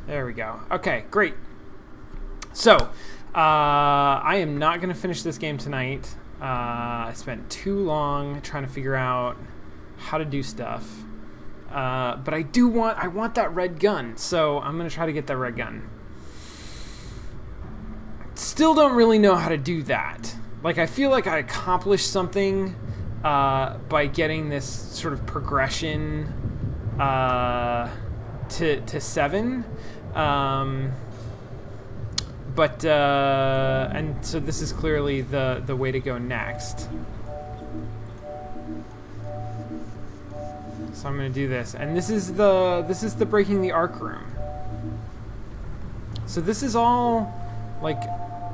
There we go. Okay, great. So, I am not going to finish this game tonight. I spent too long trying to figure out how to do stuff. But I want that red gun, so I'm going to try to get that red gun. Still don't really know how to do that. Like, I feel like I accomplished something by getting this sort of progression to 7. And so this is clearly the way to go next. So I'm going to do this, and this is the breaking the arc room. So this is all like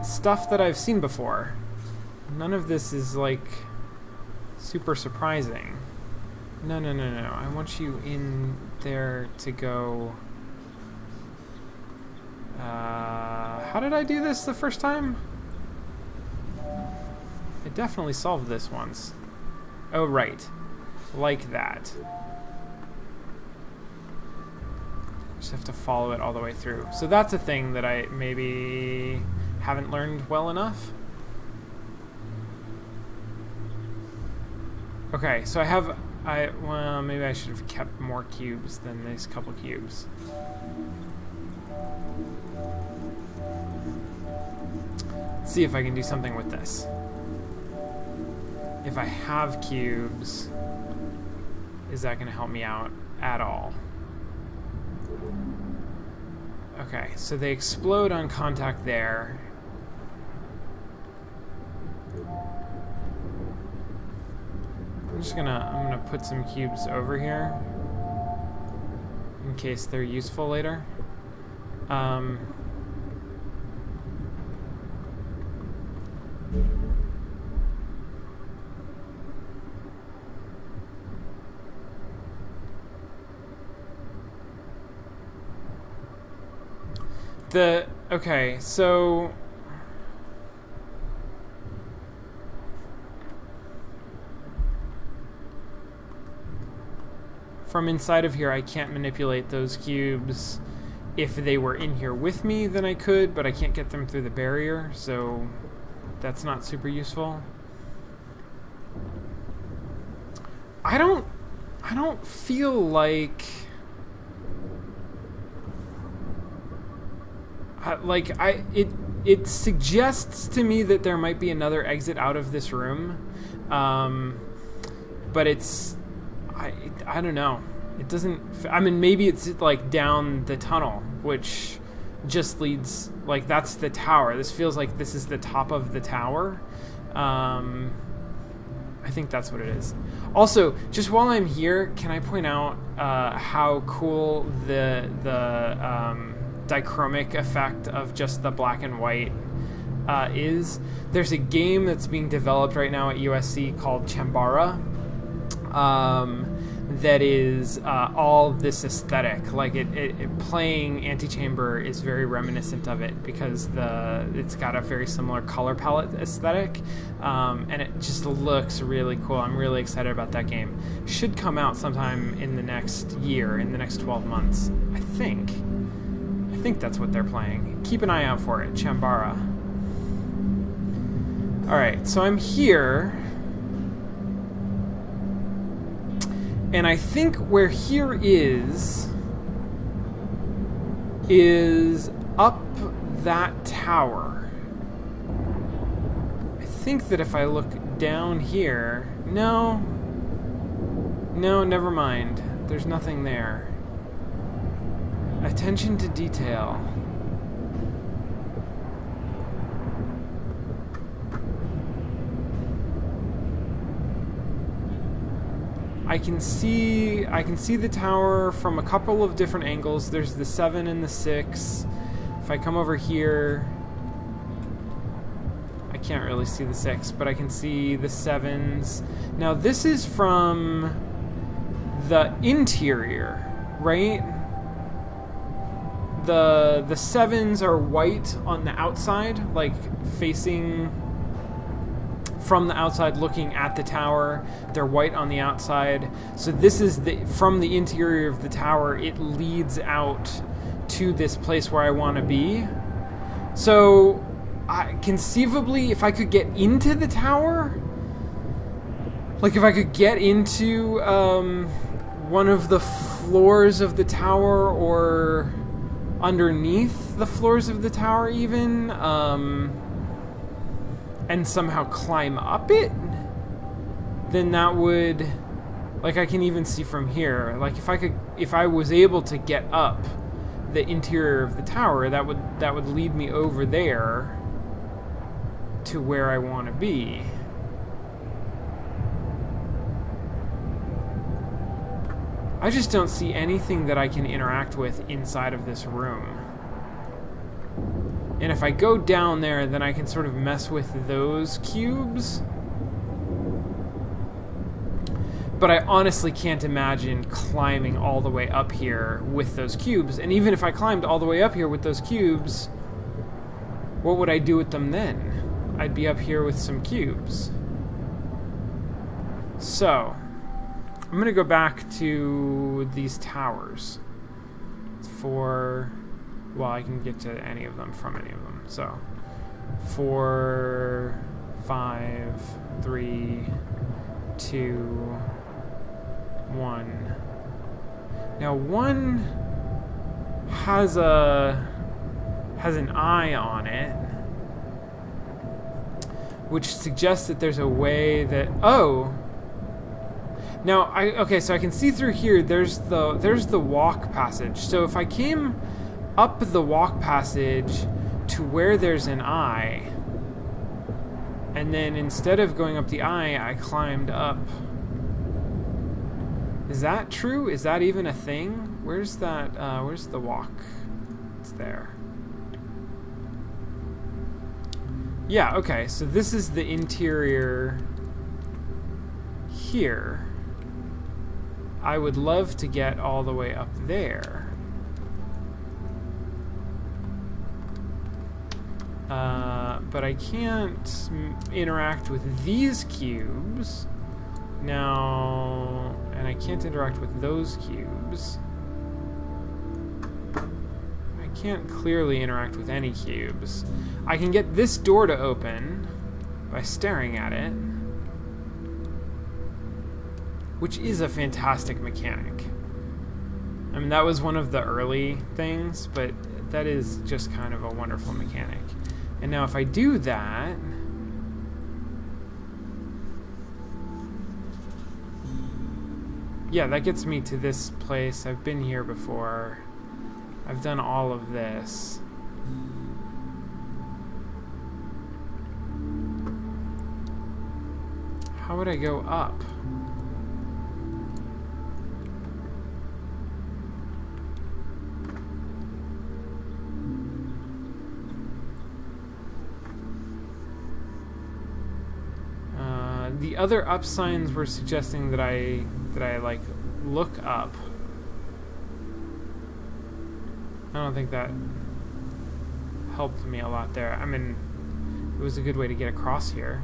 stuff that I've seen before. None of this is like super surprising. No. I want you in there to go. How did I do this the first time? I definitely solved this once. Oh, right. Like that. Just have to follow it all the way through. So that's a thing that I maybe haven't learned well enough. Okay, so well, maybe I should have kept more cubes than these couple cubes. Let's see if I can do something with this. If I have cubes, is that going to help me out at all? Okay, so they explode on contact there. I'm gonna put some cubes over here in case they're useful later. Okay, so from inside of here I can't manipulate those cubes. If they were in here with me, then I could, but I can't get them through the barrier, so that's not super useful. I don't feel like it suggests to me that there might be another exit out of this room, but I don't know. It doesn't. I mean, maybe it's like down the tunnel, which just leads, like, that's the tower. This feels like this is the top of the tower. I think that's what it is. Also, just while I'm here, can I point out how cool the dichromic effect of just the black and white is? There's a game that's being developed right now at USC called Chambara that is all this aesthetic. Like it playing Antichamber is very reminiscent of it because it's got a very similar color palette aesthetic, and it just looks really cool. I'm really excited about that game. Should come out sometime in the next year, in the next 12 months, I think that's what they're playing. Keep an eye out for it, Chambara. Alright, so I'm here. And I think where here is up that tower. I think that if I look down here... No, never mind. There's nothing there. Attention to detail. I can see the tower from a couple of different angles. There's the 7 and the 6. If I come over here, I can't really see the 6, but I can see the 7s. Now this is from the interior, right? The 7s are white on the outside, like facing from the outside looking at the tower. They're white on the outside. So this is from the interior of the tower, it leads out to this place where I want to be. So, conceivably, if I could get into the tower, like if I could get into one of the floors of the tower, or underneath the floors of the tower even, and somehow climb up it, then that would, like, I can even see from here, like if I was able to get up the interior of the tower, that would lead me over there to where I want to be. I just don't see anything that I can interact with inside of this room. And if I go down there, then I can sort of mess with those cubes. But I honestly can't imagine climbing all the way up here with those cubes. And even if I climbed all the way up here with those cubes, what would I do with them then? I'd be up here with some cubes. So, I'm going to go back to these towers. Well, I can get to any of them from any of them. So, 4, 5, 3, 2, 1. Now, 1 has an eye on it, which suggests that there's a way that... Oh! Now, okay, so I can see through here, there's the walk passage. So if I came up the walk passage to where there's an eye, and then instead of going up the eye, I climbed up. Is that true? Is that even a thing? Where's that, where's the walk? It's there. Yeah, okay, so this is the interior here. I would love to get all the way up there. But I can't interact with these cubes. Now, and I can't interact with those cubes. I can't clearly interact with any cubes. I can get this door to open by staring at it, which is a fantastic mechanic. I mean, that was one of the early things, but that is just kind of a wonderful mechanic. And now if I do that, yeah, that gets me to this place. I've been here before. I've done all of this. How would I go up? The other up signs were suggesting that I like look up. I don't think that helped me a lot there. I mean, it was a good way to get across here.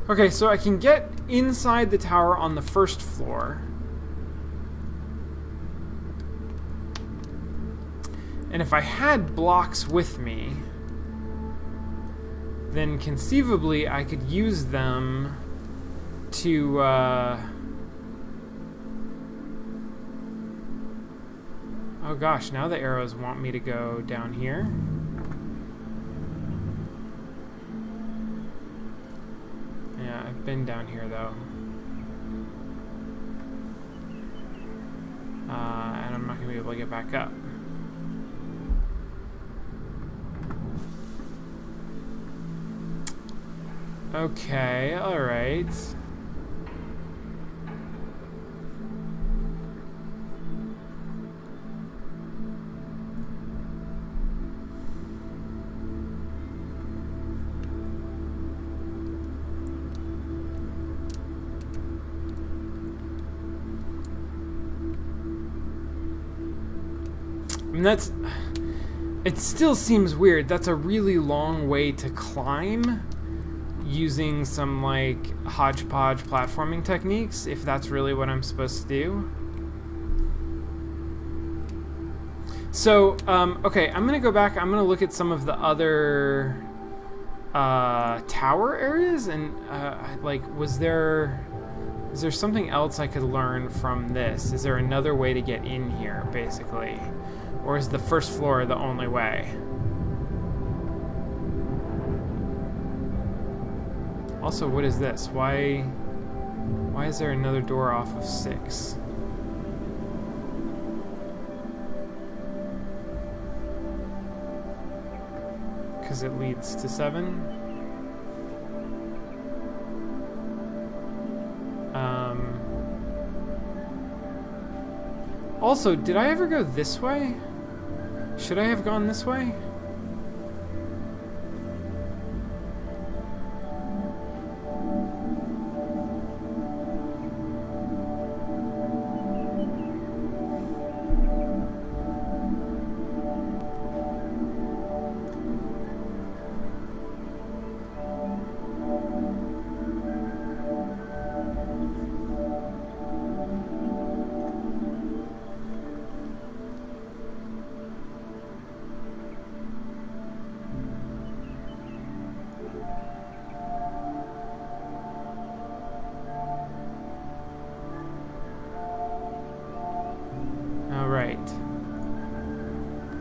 Okay, so I can get inside the tower on the first floor. And if I had blocks with me, then conceivably I could use them to oh gosh, now the arrows want me to go down here. Yeah, I've been down here though. And I'm not going to be able to get back up. Okay, alright. I mean, it still seems weird. That's a really long way to climb. using some like hodgepodge platforming techniques, if that's really what I'm supposed to do. So, okay, I'm gonna go back. I'm gonna look at some of the other tower areas, and like, is there something else I could learn from this? Is there another way to get in here, basically? Or is the first floor the only way? Also, what is this? Why is there another door off of 6? Because it leads to 7. Also, did I ever go this way? Should I have gone this way?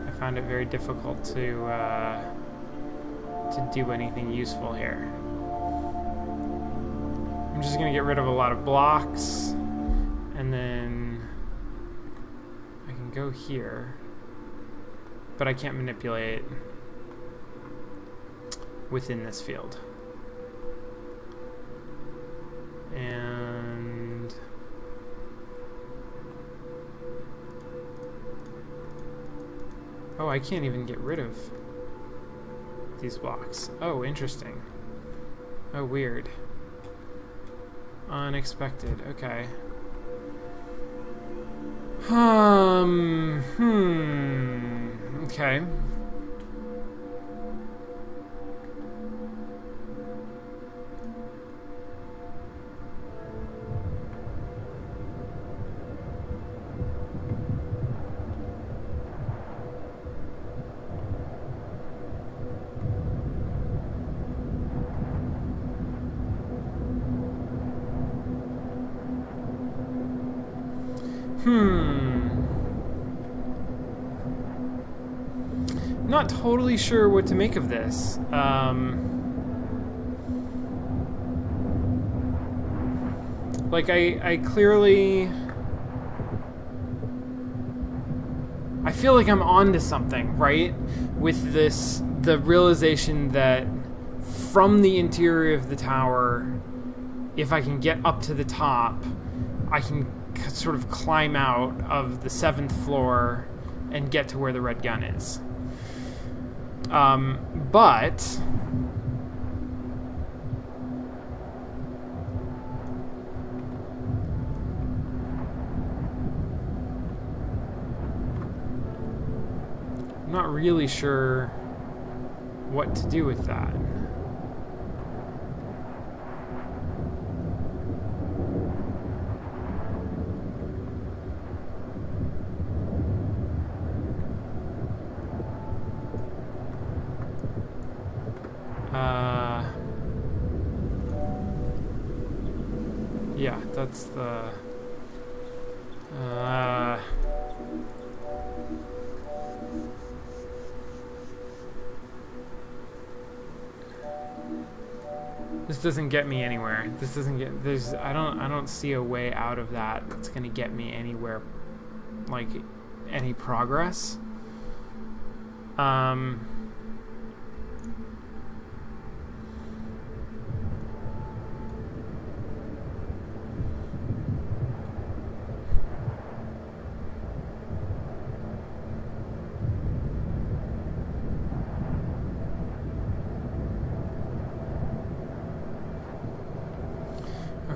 I found it very difficult to do anything useful here. I'm just gonna get rid of a lot of blocks, and then I can go here, but I can't manipulate within this field. And oh, I can't even get rid of these blocks. Oh, interesting. Oh, weird. Unexpected. Okay. Okay. Not totally sure what to make of this. Like, I clearly... I feel like I'm onto something, right? With this, the realization that from the interior of the tower, if I can get up to the top, I can sort of climb out of the 7th floor and get to where the red gun is. But I'm not really sure what to do with that. Yeah, that's the... This doesn't get me anywhere. This doesn't get... I don't see a way out of that that's gonna get me anywhere, like, any progress.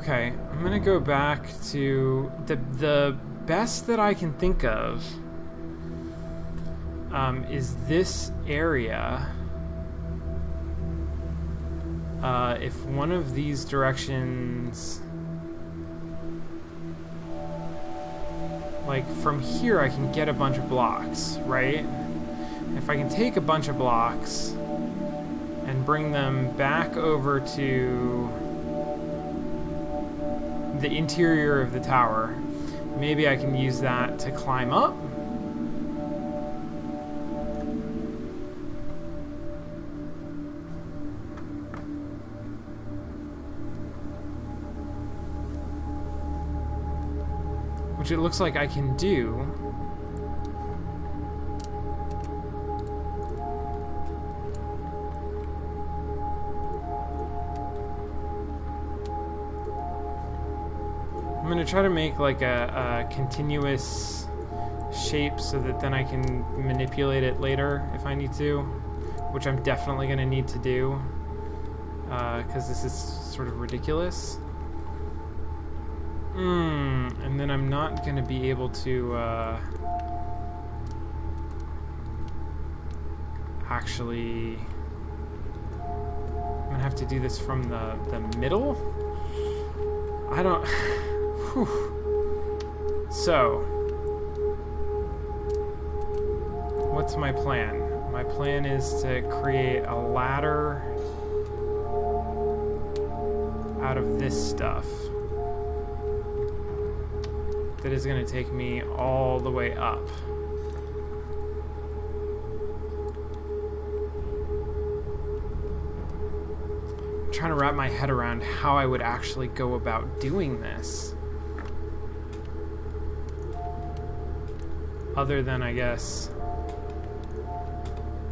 Okay, I'm gonna go back to the best that I can think of is this area. if one of these directions, like from here I can get a bunch of blocks, right? If I can take a bunch of blocks and bring them back over to the interior of the tower, maybe I can use that to climb up. Which it looks like I can do. I'm gonna try to make like a continuous shape so that then I can manipulate it later if I need to, which I'm definitely gonna need to do because this is sort of ridiculous. And then I'm not gonna be able to actually, I'm gonna have to do this from the middle? I don't, whew. So, what's my plan? My plan is to create a ladder out of this stuff that is going to take me all the way up. I'm trying to wrap my head around how I would actually go about doing this. Other than, I guess,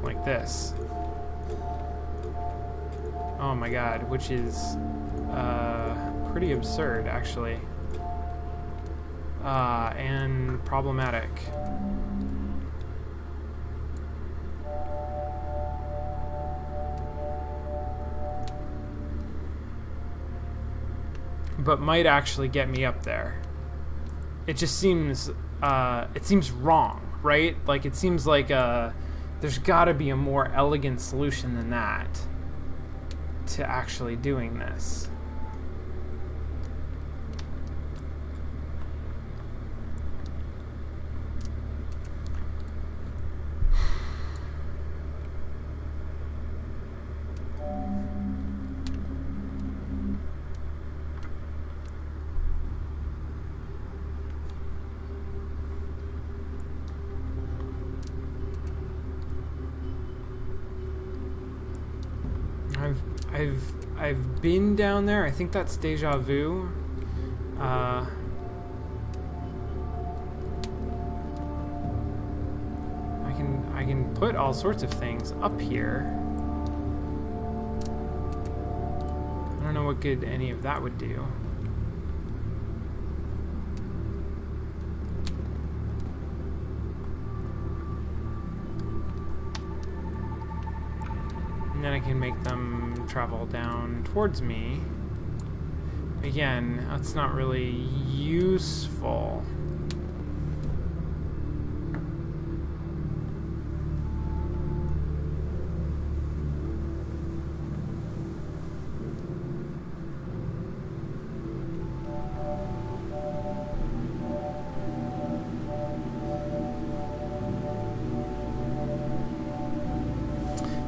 like this. Oh my god, which is pretty absurd, actually. And problematic. But might actually get me up there. It just seems, it seems wrong, right? Like, it seems like there's gotta be a more elegant solution than that to actually doing this. I've been down there. I think that's Deja Vu. I can put all sorts of things up here. I don't know what good any of that would do. And then I can make them travel down towards me. Again, that's not really useful.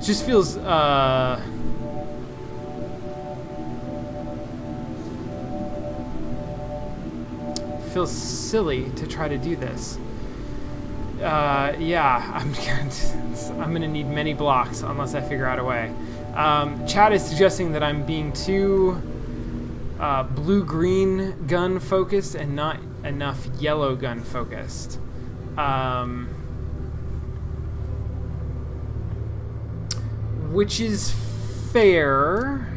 Just feels feels silly to try to do this. Yeah, I'm gonna need many blocks unless I figure out a way. Chat is suggesting that I'm being too blue-green gun focused and not enough yellow gun focused. Which is fair.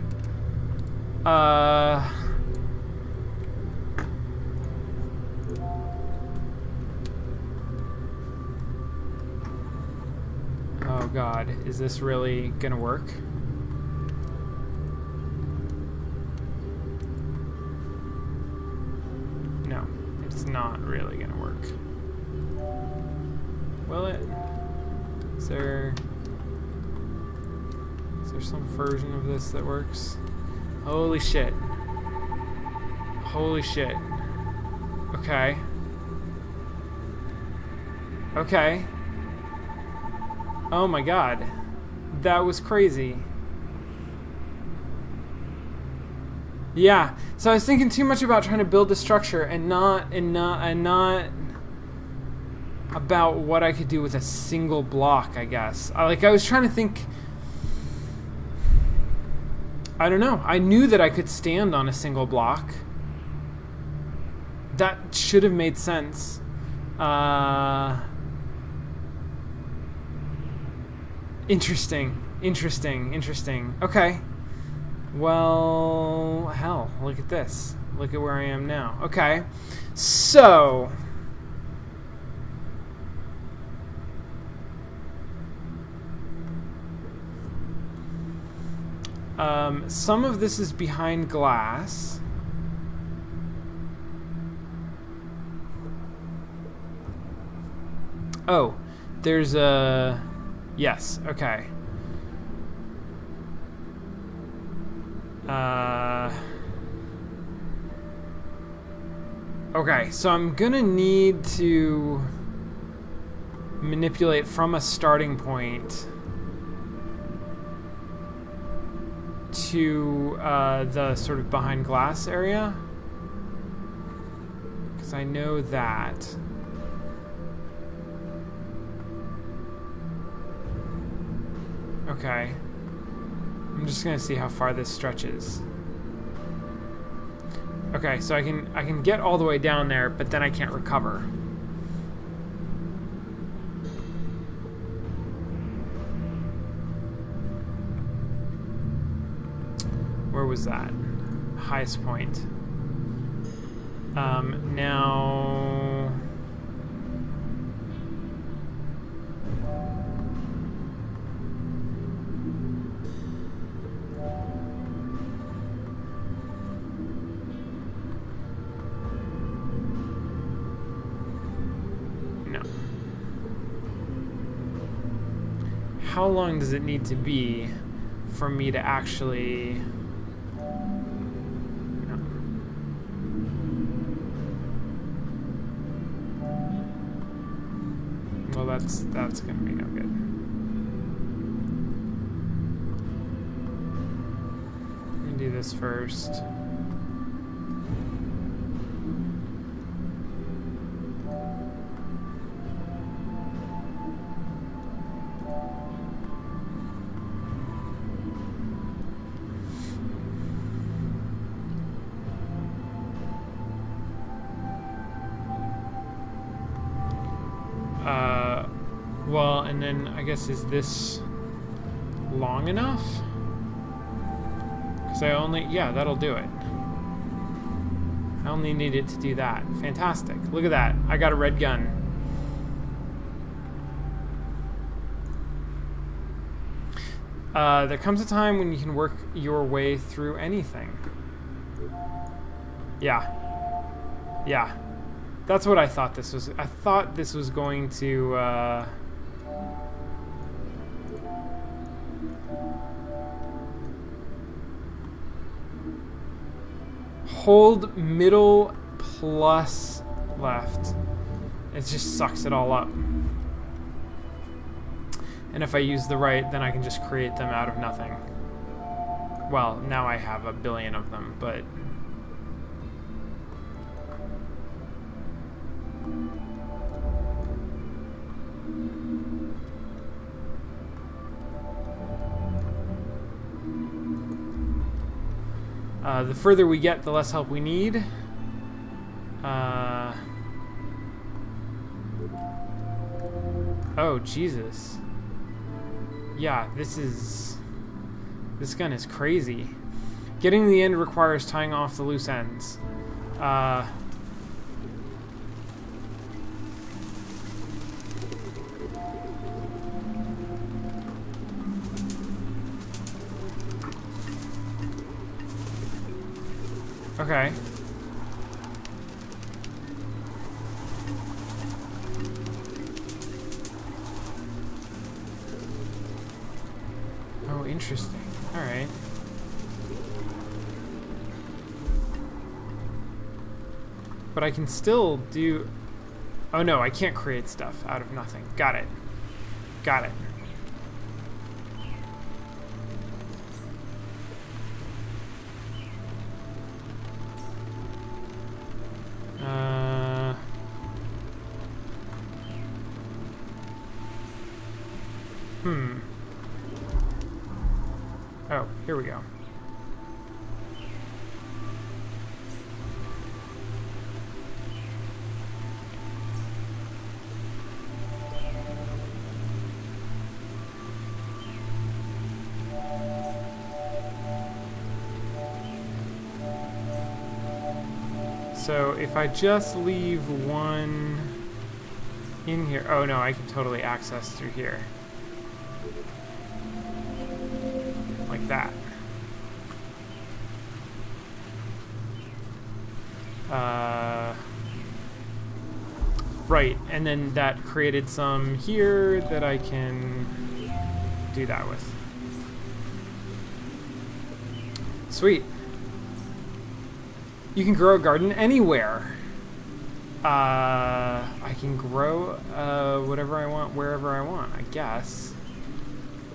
Oh god, is this really gonna work? No, it's not really gonna work. Will it? Is there Is there some version of this that works? Holy shit. Holy shit. Okay. Okay. Oh my god. That was crazy. Yeah. So I was thinking too much about trying to build a structure and not about what I could do with a single block, I guess. I was trying to think, I don't know. I knew that I could stand on a single block. That should have made sense. Interesting. Okay. Well, hell, look at this. Look at where I am now. Okay. So, some of this is behind glass. Oh, there's a... Yes, okay. Okay, so I'm gonna need to manipulate from a starting point to the sort of behind glass area, because I know that. Okay. I'm just gonna see how far this stretches. Okay, so I can get all the way down there, but then I can't recover. Where was that? Highest point. Now... How long does it need to be for me to actually... No. Well, that's gonna be no good. Let me do this first. Well, and then I guess, is this long enough? Because I only... Yeah, that'll do it. I only need it to do that. Fantastic. Look at that. I got a red gun. There comes a time when you can work your way through anything. Yeah. Yeah. That's what I thought this was. I thought this was going to... Hold middle plus left. It just sucks it all up. And if I use the right, then I can just create them out of nothing. Well, now I have a billion of them, but... the further we get, the less help we need. Oh, Jesus. Yeah, this gun is crazy. Getting to the end requires tying off the loose ends. Okay. Oh, interesting. Alright. But I can still do... Oh no, I can't create stuff out of nothing. Got it. Got it. Oh, here we go. So if I just leave one in here, oh no, I can totally access through here. Like that. Right, and then that created some here that I can do that with. Sweet. You can grow a garden anywhere. I can grow whatever I want, wherever I want, I guess.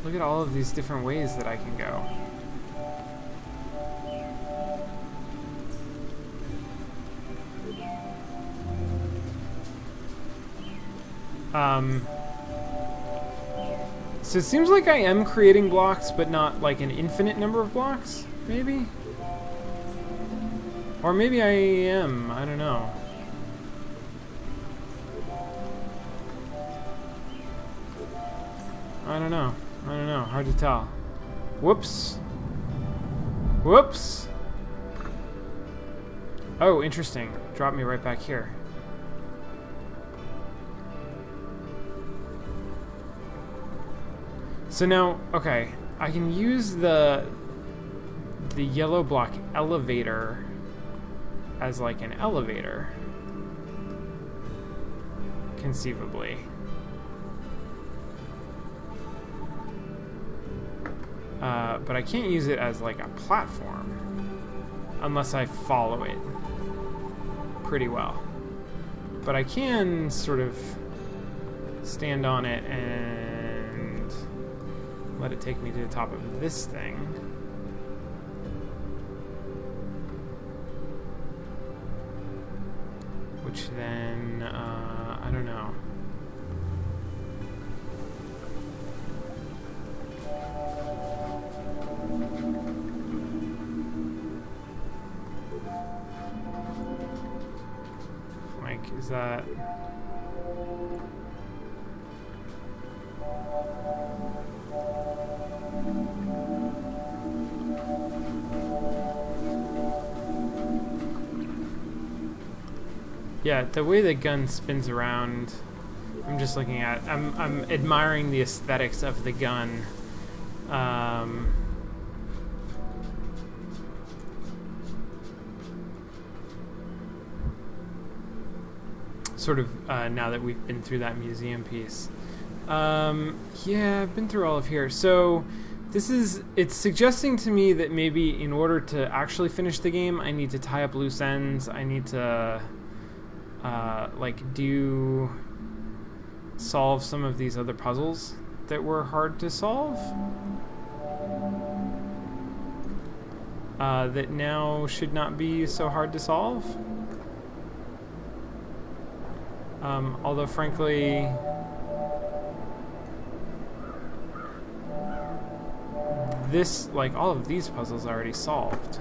Look at all of these different ways that I can go. So it seems like I am creating blocks, but not like an infinite number of blocks, maybe? Or maybe I am, I don't know. I don't know, hard to tell. Whoops. Whoops! Oh, interesting. Drop me right back here. So now, okay, I can use the yellow block elevator as like an elevator, conceivably. But I can't use it as like a platform unless I follow it pretty well. But I can sort of stand on it and let it take me to the top of this thing. Which then, I don't know. Like, is that... Yeah, the way the gun spins around, I'm just looking at, I'm admiring the aesthetics of the gun. Sort of now that we've been through that museum piece. Yeah, I've been through all of here. So this is, it's suggesting to me that maybe in order to actually finish the game, I need to tie up loose ends. I need to like solve some of these other puzzles that were hard to solve. That now should not be so hard to solve. Although frankly, this, like all of these puzzles are already solved.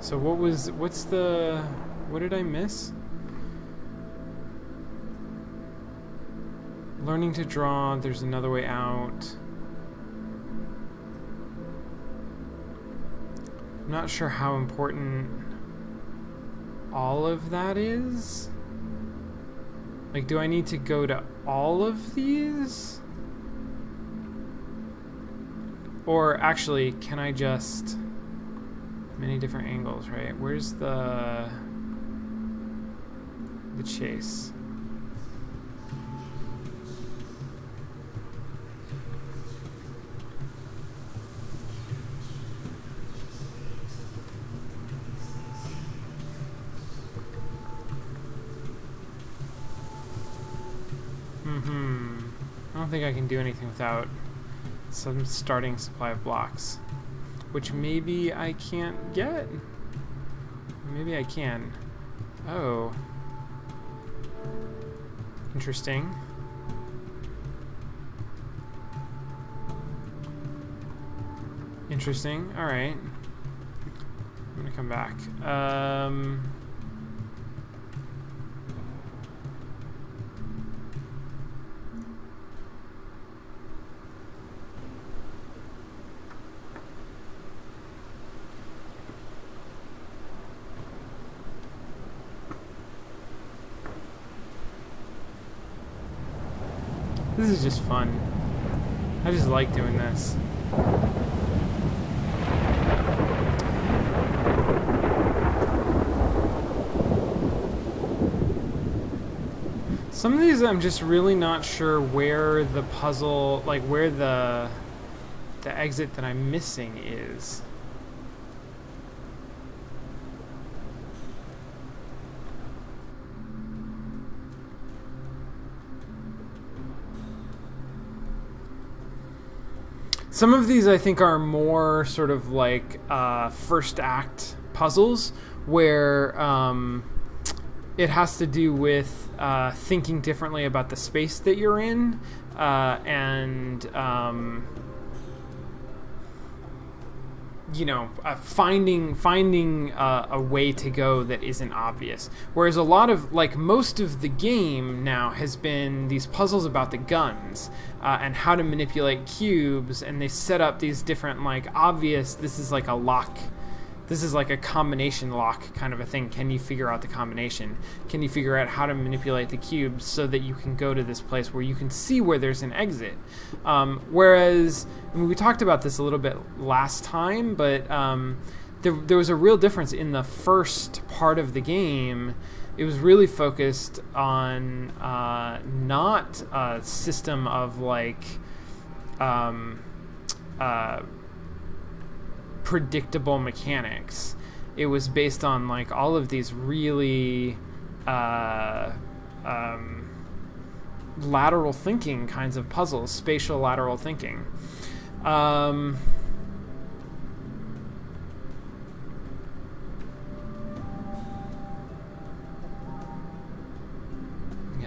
So what did I miss? Learning to draw, there's another way out. I'm not sure how important all of that is. Like, do I need to go to all of these? Or actually, can I just... Many different angles, right? Where's the chase? think I can do anything without some starting supply of blocks, which maybe I can't get. Maybe I can. Oh. Interesting. Interesting. All right. I'm gonna come back. This is just fun. I just like doing this. Some of these I'm just really not sure where the puzzle, like where the exit that I'm missing is. Some of these I think are more sort of like first act puzzles where it has to do with thinking differently about the space that you're in and you know, finding a way to go that isn't obvious. Whereas a lot of, like, most of the game now has been these puzzles about the guns and how to manipulate cubes, and they set up these different, like, obvious, this is like a lock, this is like a combination lock kind of a thing. Can you figure out the combination? Can you figure out how to manipulate the cubes so that you can go to this place where you can see where there's an exit? Whereas, I mean, we talked about this a little bit last time, but there was a real difference in the first part of the game. It was really focused on not a system of like predictable mechanics. It was based on like all of these really lateral thinking kinds of puzzles, spatial lateral thinking. Yeah,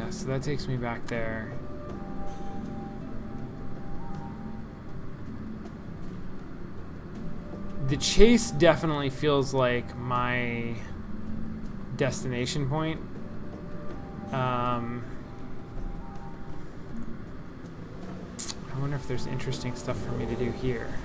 so that takes me back there. The chase definitely feels like my destination point. I wonder if there's interesting stuff for me to do here.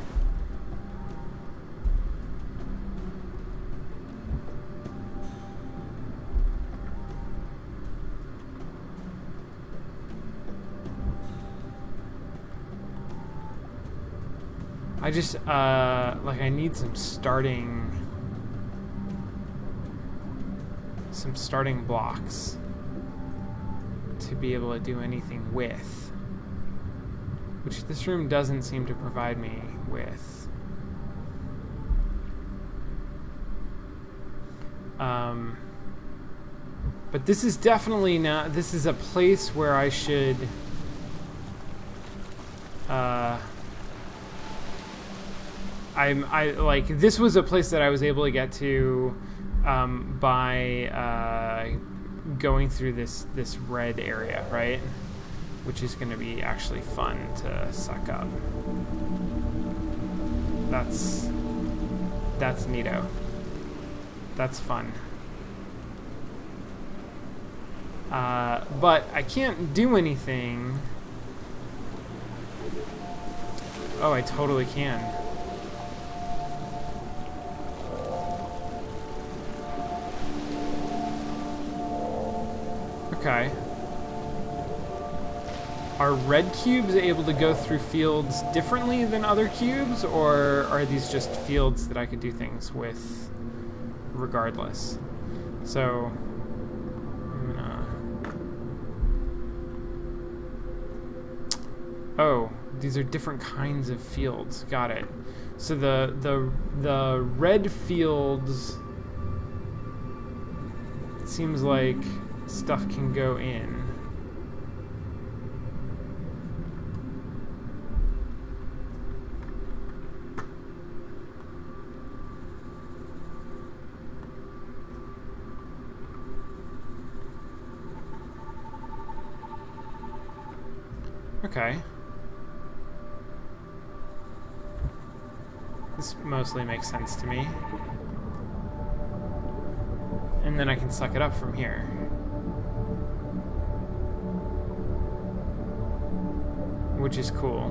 I just, like, I need some starting blocks to be able to do anything with, which this room doesn't seem to provide me with. But this is definitely not, this is a place where I should, like, this was a place that I was able to get to by going through this red area, right? Which is going to be actually fun to suck up. That's neato. That's fun. But I can't do anything. Oh, I totally can. Okay. Are red cubes able to go through fields differently than other cubes, or are these just fields that I could do things with regardless? So I'm gonna... Oh, these are different kinds of fields. Got it. So the red fields, it seems like stuff can go in. Okay. This mostly makes sense to me. And then I can suck it up from here. Which is cool.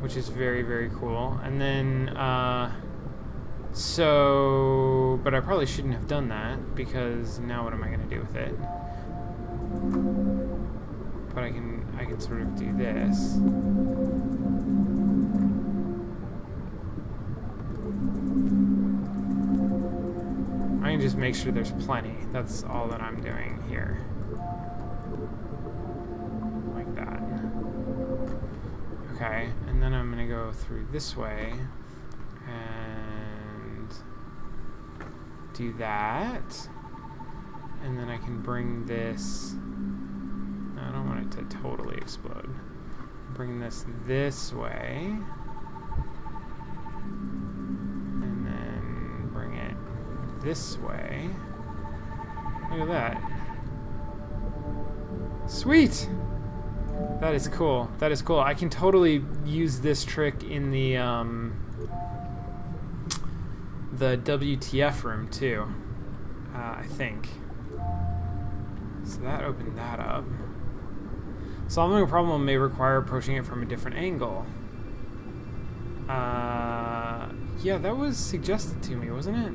Which is very, very cool. And then, but I probably shouldn't have done that, because now what am I going to do with it? But I can sort of do this. I can just make sure there's plenty. That's all that I'm doing here. Like that. Okay, and then I'm gonna go through this way and do that. And then I can bring this, I don't want it to totally explode. Bring this way. And then bring it this way. Look at that. Sweet! That is cool. That is cool. I can totally use this trick in the WTF room too, I think. So that opened that up. Solving a problem may require approaching it from a different angle. Yeah, that was suggested to me, wasn't it?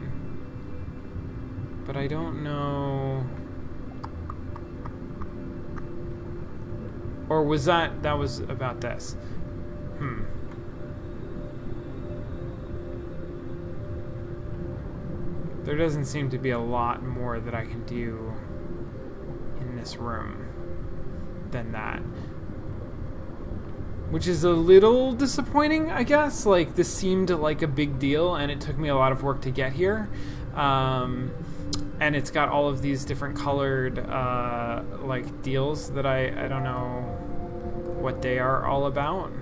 But I don't know... Or was that was about this? There doesn't seem to be a lot more that I can do in this room than that. Which is a little disappointing, I guess. Like, this seemed like a big deal, and it took me a lot of work to get here. And it's got all of these different colored, like, deals that I don't know what they are all about.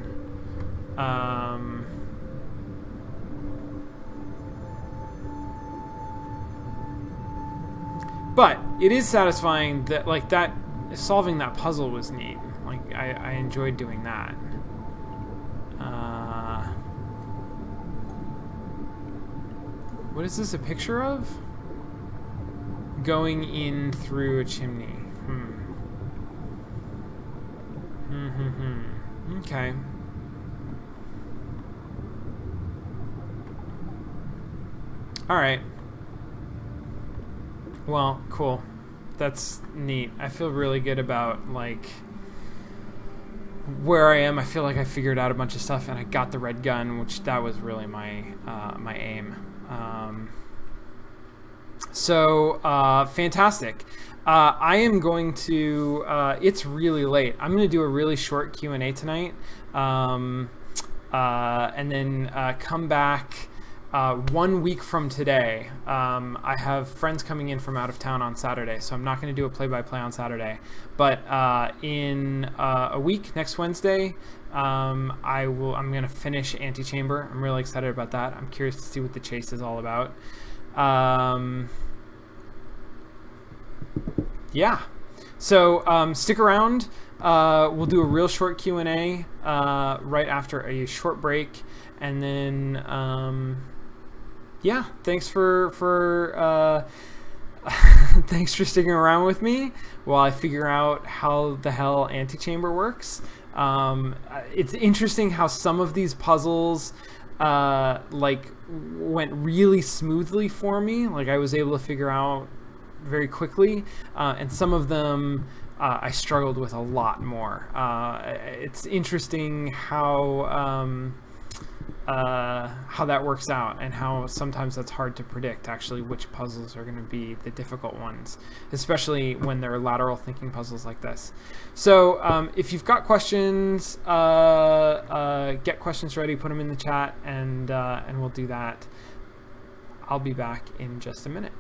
But it is satisfying that, like, that solving that puzzle was neat. Like, I enjoyed doing that. What is this a picture of? Going in through a chimney. Okay. Alright. Well, cool. That's neat. I feel really good about, like, where I am. I feel like I figured out a bunch of stuff, and I got the red gun, which that was really my my aim. Fantastic. I am going to, it's really late. I'm going to do a really short Q&A tonight, and then come back 1 week from today. I have friends coming in from out of town on Saturday, so I'm not going to do a play-by-play on Saturday. But in a week, next Wednesday, I'm going to finish Antichamber. I'm really excited about that. I'm curious to see what the chase is all about. Yeah. So stick around. We'll do a real short Q&A right after a short break, and then yeah, thanks for thanks for sticking around with me while I figure out how the hell Antichamber works. It's interesting how some of these puzzles like went really smoothly for me. Like, I was able to figure out very quickly, and some of them I struggled with a lot more. It's interesting how that works out, and how sometimes that's hard to predict, actually, which puzzles are going to be the difficult ones, especially when they're lateral thinking puzzles like this. So if you've got questions, get questions ready, put them in the chat, and we'll do that. I'll be back in just a minute.